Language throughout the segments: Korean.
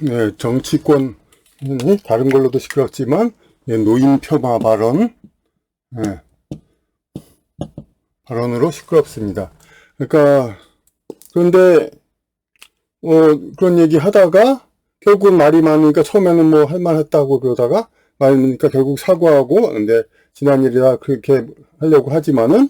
네, 정치권, 다른 걸로도 시끄럽지만, 노인 폄하 발언, 네, 발언으로 시끄럽습니다. 그러니까, 그런데, 그런 얘기 하다가, 결국 말이 많으니까 처음에는 뭐 할 말 했다고 그러다가, 말이 많으니까 결국 사과하고, 근데 지난 일이라 그렇게 하려고 하지만은,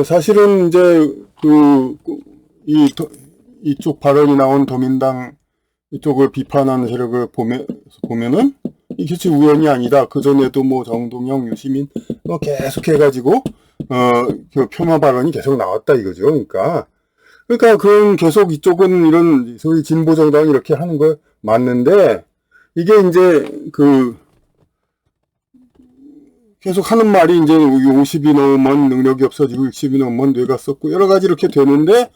사실은 이제, 이쪽 발언이 나온 더민당 이쪽을 비판하는 세력을 보면은 이게 우연이 아니다. 그전에도 뭐 정동영, 유시민 뭐 계속 해가지고 그 폄하 발언이 계속 나왔다 이거죠. 그러니까 그런 계속 이쪽은 이런 소위 진보 정당 이렇게 하는 거 맞는데 이게 이제 계속 하는 말이 이제 50이 넘으면 능력이 없어지고 60이 넘으면 뇌가 썩고 여러 가지 이렇게 되는데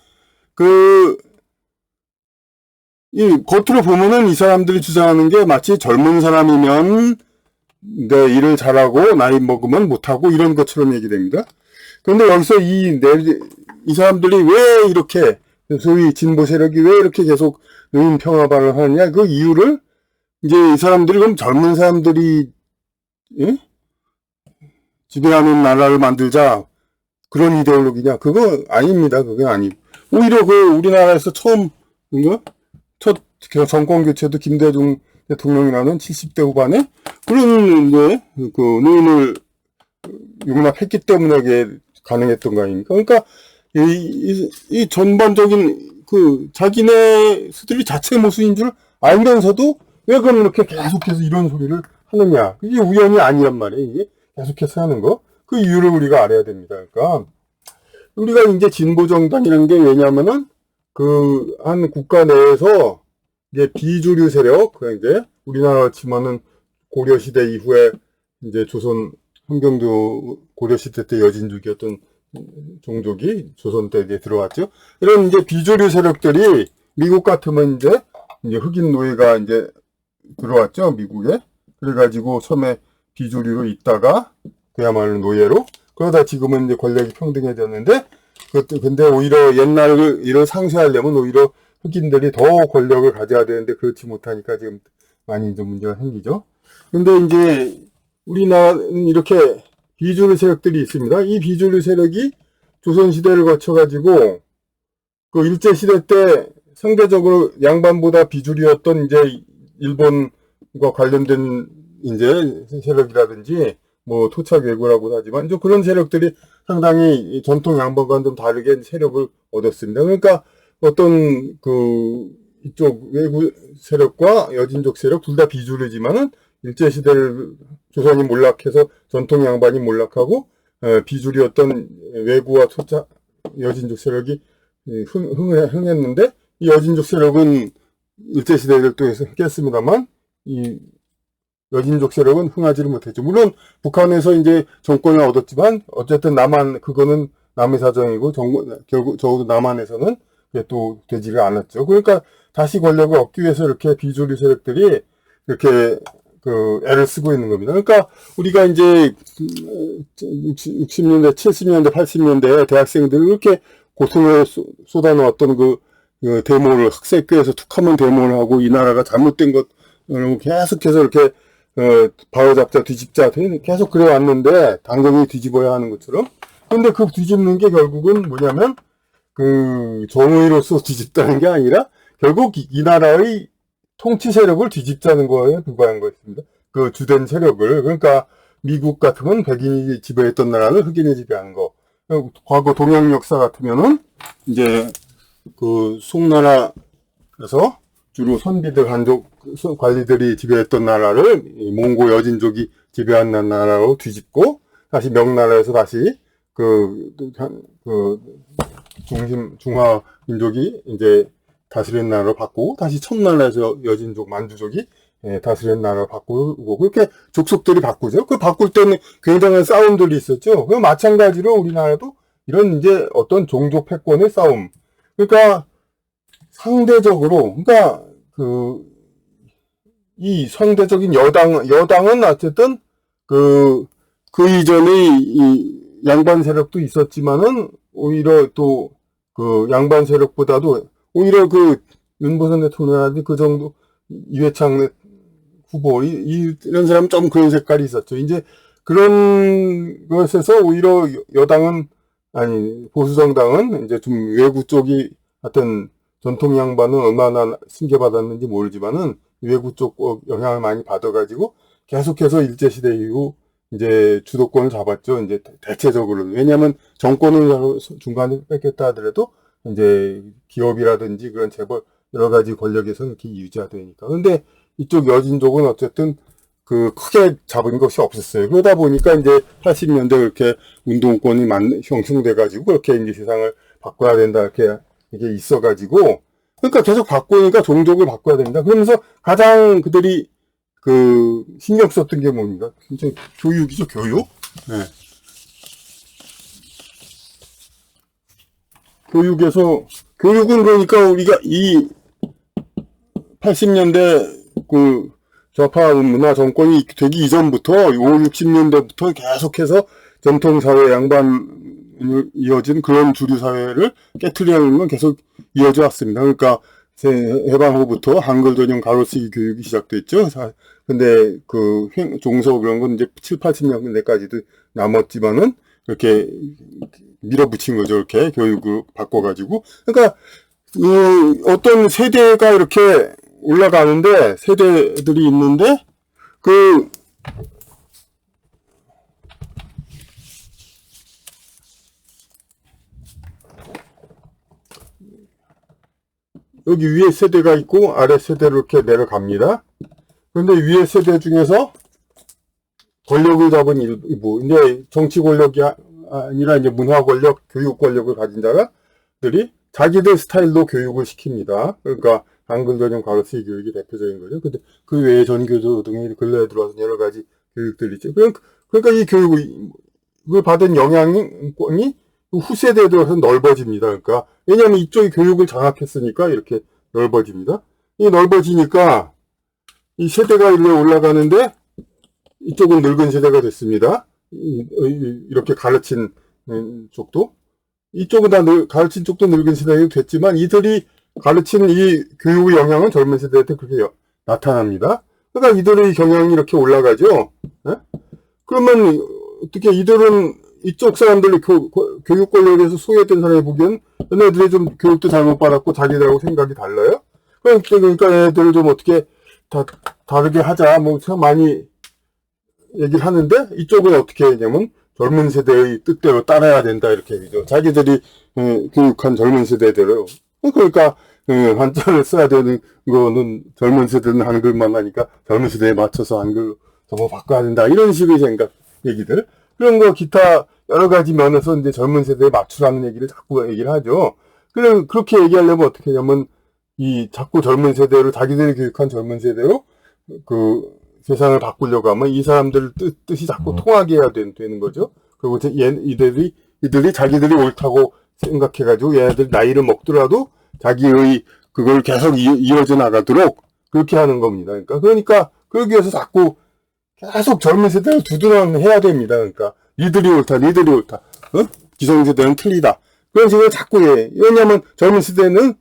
이 겉으로 보면은 이 사람들이 주장하는 게 마치 젊은 사람이면 내 일을 잘하고 나이 먹으면 못하고 이런 것처럼 얘기됩니다. 그런데 여기서 이 사람들이 왜 이렇게 소위 진보 세력이 왜 이렇게 계속 노인 평화 발언을 하느냐 그 이유를 이제 이 사람들이 그럼 젊은 사람들이 지배하는 나라를 만들자 그런 이데올로기냐 그거 아닙니다. 그게 아니고 오히려 우리나라에서 처음 첫 정권 교체도 김대중 대통령이라는 70대 후반에 그런 노인을 용납했기 때문에 그게 가능했던 거 아닙니까? 그러니까 이 전반적인 자기네 스들이 자체 모순인 줄 알면서도 왜 그럼 이렇게 계속해서 이런 소리를 하느냐? 이게 우연이 아니란 말이에요. 이게 계속해서 하는 거. 그 이유를 우리가 알아야 됩니다. 그러니까 우리가 이제 진보 정당이라는 게 왜냐면은 한 국가 내에서 이제 비주류 세력, 이제 우리나라 치면은 고려시대 이후에 이제 조선 함경도 고려시대 때 여진족이었던 종족이 조선 때 이제 들어왔죠. 이런 이제 비주류 세력들이 미국 같으면 이제 흑인 노예가 이제 들어왔죠, 미국에. 그래가지고 처음에 비주류로 있다가 그야말로 노예로 그러다 지금은 이제 권력이 평등해졌는데 근데 오히려 옛날을 이런 상쇄하려면 오히려 흑인들이 더 권력을 가져야 되는데 그렇지 못하니까 지금 많이 이제 문제가 생기죠. 근데 이제 우리나라는 이렇게 비주류 세력들이 있습니다. 이 비주류 세력이 조선시대를 거쳐가지고 일제시대 때 상대적으로 양반보다 비주류였던 이제 일본과 관련된 이제 세력이라든지 뭐 토착 외구라고도 하지만 이제 그런 세력들이 상당히 전통 양반과는 좀 다르게 세력을 얻었습니다. 그러니까 어떤 이쪽 외구 세력과 여진족 세력 둘 다 비주류지만은 일제시대를 조선이 몰락해서 전통 양반이 몰락하고 비주류였던 외구와 토착 여진족 세력이 흥했는데 이 여진족 세력은 일제시대를 또 해서 깼습니다만 이 여진족 세력은 흥하지를 못했죠. 물론 북한에서 이제 정권을 얻었지만 어쨌든 그거는 남의 사정이고 결국 적어도 남한에서는 또 되지를 않았죠. 그러니까 다시 권력을 얻기 위해서 이렇게 비주류 세력들이 이렇게 애를 쓰고 있는 겁니다. 그러니까 우리가 이제 60년대, 70년대, 80년대 대학생들을 이렇게 고통을 쏟아놓았던 데모를 학생회에서 툭하면 데모를 하고 이 나라가 잘못된 것을 계속해서 이렇게 바로잡자 뒤집자 계속 그래왔는데 당연히 뒤집어야 하는 것처럼. 근데 뒤집는 게 결국은 뭐냐면 정의로서 뒤집다는 게 아니라 결국 이 나라의 통치 세력을 뒤집자는 거에 불과한 것입니다. 주된 세력을. 그러니까 미국 같으면 백인이 지배했던 나라를 흑인이 지배하는 거. 과거 동양 역사 같으면은 이제 송나라에서 주로 선비들 한족 관리들이 지배했던 나라를 몽고 여진족이 지배한 나라로 뒤집고 다시 명나라에서 다시 중화 민족이 이제 다스리는 나라로 바꾸고 다시 청나라에서 여진족 만주족이 다스리는 나라로 바꾸고 그렇게 족속들이 바꾸죠. 바꿀 때는 굉장한 싸움들이 있었죠. 마찬가지로 우리나라도 이런 이제 어떤 종족 패권의 싸움. 그러니까 상대적으로 이 상대적인 여당은 어쨌든 이전에 이 양반 세력도 있었지만은 오히려 또 양반 세력보다도 오히려 윤보선 대통령한테 그 정도 이회창 후보, 이런 사람은 좀 그런 색깔이 있었죠. 이제 그런 것에서 오히려 여당은, 아니, 보수정당은 이제 좀 외구 쪽이 하여튼 전통 양반은 얼마나 승계받았는지 모르지만은 외구 쪽 영향을 많이 받아가지고 계속해서 일제시대 이후 이제 주도권을 잡았죠. 이제 대체적으로는. 왜냐하면 정권을 중간에 뺏겼다 하더라도 이제 기업이라든지 그런 재벌 여러 가지 권력에서 이렇게 유지하되니까. 근데 이쪽 여진족은 어쨌든 그 크게 잡은 것이 없었어요. 그러다 보니까 이제 80년대 그렇게 운동권이 형성돼가지고 그렇게 이제 세상을 바꿔야 된다 이렇게 이게 있어가지고 그러니까 계속 바꾸니까 종족을 바꿔야 된다. 그러면서 가장 그들이 그 신경 썼던 게 뭡니까? 진짜 교육이죠, 교육. 네. 교육은 그러니까 우리가 이 80년대 그 좌파 문화 정권이 되기 이전부터 5, 60년대부터 계속해서 전통사회 양반 이어진 그런 주류사회를 깨트리는 건 계속 이어져 왔습니다. 그러니까 해방 후부터 한글 전용 가로쓰기 교육이 시작됐죠. 근데 그 종서 그런 건 이제 7, 80년대까지도 남았지만은 이렇게 밀어붙인 거죠. 이렇게 교육을 바꿔가지고. 그러니까 어떤 세대가 이렇게 올라가는데 세대들이 있는데 그 여기 위에 세대가 있고 아래 세대로 이렇게 내려갑니다. 그런데 위에 세대 중에서 권력을 잡은 일부, 이제 정치 권력이 아니라 이제 문화 권력, 교육 권력을 가진 자들이 자기들 스타일로 교육을 시킵니다. 그러니까 한글 전용 가로쓰기 교육이 대표적인 거죠. 근데 그 외에 전교조 등의 근래에 들어와서 여러 가지 교육들이 있죠. 그러니까 이 교육을 받은 영향이 후세대에 들어서 넓어집니다. 그러니까 왜냐하면 이쪽이 교육을 장악했으니까 이렇게 넓어집니다. 이 넓어지니까 이 세대가 이렇게 올라가는데 이쪽은 늙은 세대가 됐습니다. 이렇게 가르친 쪽도 이쪽은 다 가르친 쪽도 늙은 세대가 됐지만 이들이 가르친 이 교육의 영향은 젊은 세대한테 그렇게 나타납니다. 그러니까 이들의 경향이 이렇게 올라가죠. 네? 그러면 어떻게 이들은 이쪽 사람들이 교육 권력에서 소외된 사람이 보기엔 얘네들이 좀 교육도 잘못 받았고 자기들하고 생각이 달라요. 그러니까 얘네들을 좀 어떻게 다르게 하자 뭐 많이 얘기를 하는데 이쪽은 어떻게 하냐면 젊은 세대의 뜻대로 따라야 된다 이렇게 얘기죠. 자기들이 교육한 젊은 세대대로. 그러니까 한자를 써야 되는 거는 젊은 세대는 한글만 하니까 젊은 세대에 맞춰서 한글로 뭐 바꿔야 된다 이런 식의 생각 얘기들 그런 거 기타 여러 가지 면에서 이제 젊은 세대에 맞추라는 얘기를 자꾸 얘기를 하죠. 그렇게 얘기하려면 어떻게 하냐면 이 자꾸 젊은 세대로 자기들이 교육한 젊은 세대로 그 세상을 바꾸려고 하면 이 사람들 뜻이 자꾸 통하게 해야 되는 거죠. 그리고 이들이 자기들이 옳다고 생각해가지고 얘네들 나이를 먹더라도 자기의 그걸 계속 이어져 나가도록 그렇게 하는 겁니다. 그러니까 그러기 위해서 자꾸 계속 젊은 세대를 두드러해야 됩니다. 그러니까 니들이 옳다. 기성세대는 틀리다. 그런 식으로 자꾸 해. 왜냐하면 젊은 세대는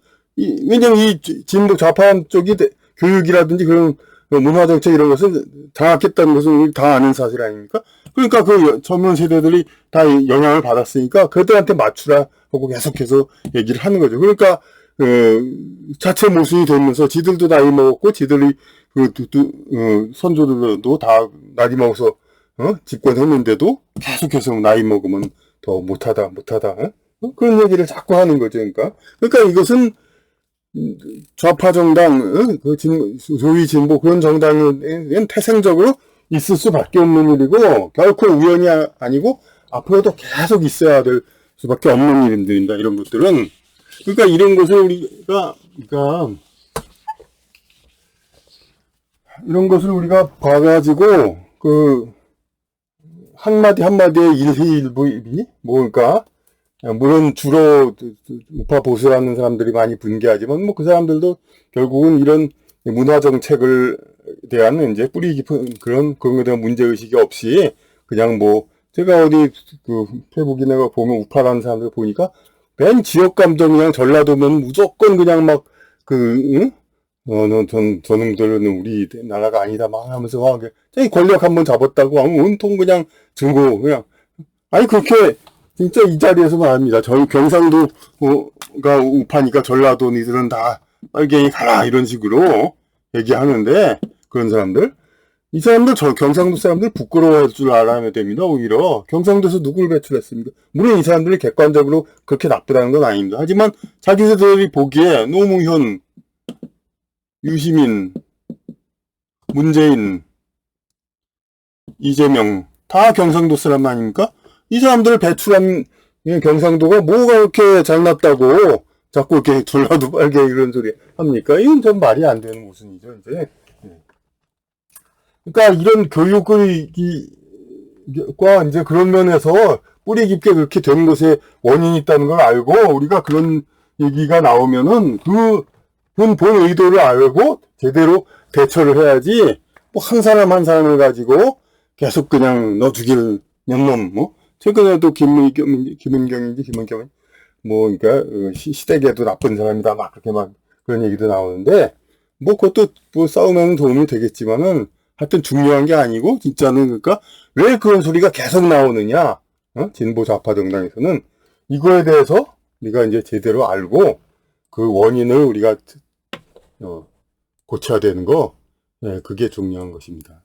왜냐면 이 진보 좌파 쪽이 교육이라든지 그런 문화정책 이런 것을 장악했다는 것은 다 아는 사실 아닙니까? 그러니까 그 젊은 세대들이 다 영향을 받았으니까 그들한테 맞추라 하고 계속해서 얘기를 하는 거죠. 그러니까 자체 모순이 되면서 지들도 나이 먹었고 지들이 선조들도 다 나이 먹어서 집권했는데도 계속해서 나이 먹으면 더 못하다 그런 얘기를 자꾸 하는 거죠. 그러니까 이것은 좌파 정당, 소위 진보 그런 정당은 태생적으로 있을 수밖에 없는 일이고 결코 우연이 아니고 앞으로도 계속 있어야 될 수밖에 없는 일들입니다. 이런 것들은 그러니까 이런 것을 우리가 봐가지고 그 한마디 한마디의 일희일비 그러니까 물론 주로 우파 보수라는 사람들이 많이 분개하지만 뭐 그 사람들도 결국은 이런 문화 정책을 대한 이제 뿌리 깊은 그런 거에 대한 문제 의식이 없이 그냥 뭐 제가 어디 그 페북이나 보면 우파라는 사람들 보니까 맨 지역 감정 그냥 전라도면 무조건 그냥 막 저놈들은 우리 나라가 아니다, 막 하면서 막, 저기 권력 한번 잡았다고 하면 온통 그냥 증거, 그냥. 아니, 그렇게, 진짜 이 자리에서 말합니다. 저희 경상도가 우파니까 전라도 니들은 다 빨갱이 가라, 이런 식으로 얘기하는데, 그런 사람들. 이 사람들, 경상도 사람들 부끄러워할 줄 알아야 됩니다, 오히려. 경상도에서 누굴 배출했습니까? 물론 이 사람들이 객관적으로 그렇게 나쁘다는 건 아닙니다. 하지만 자기들이 보기에 노무현, 유시민, 문재인, 이재명 다 경상도 사람 아닙니까? 이 사람들을 배출한 경상도가 뭐가 그렇게 잘났다고 자꾸 이렇게 전라도 빨개 이런 소리 합니까? 이건 좀 말이 안 되는 모순이죠, 이제. 그러니까 이런 교육을 과 이제 그런 면에서 뿌리 깊게 그렇게 된 것에 원인이 있다는 걸 알고 우리가 그런 얘기가 나오면은 그건 본 의도를 알고 제대로 대처를 해야지 뭐 한 사람 한 사람을 가지고 계속 그냥 너 죽일 년놈 뭐 최근에도 김은경인지 김은경 뭐 그러니까 시댁에도 나쁜 사람이다 막 그렇게 막 그런 얘기도 나오는데 뭐 그것도 뭐 싸우면 도움이 되겠지만은 하여튼 중요한 게 아니고 진짜는 그러니까 왜 그런 소리가 계속 나오느냐 진보 좌파 정당에서는 이거에 대해서 우리가 이제 제대로 알고 그 원인을 우리가 고쳐야 되는 거, 예, 그게 중요한 것입니다.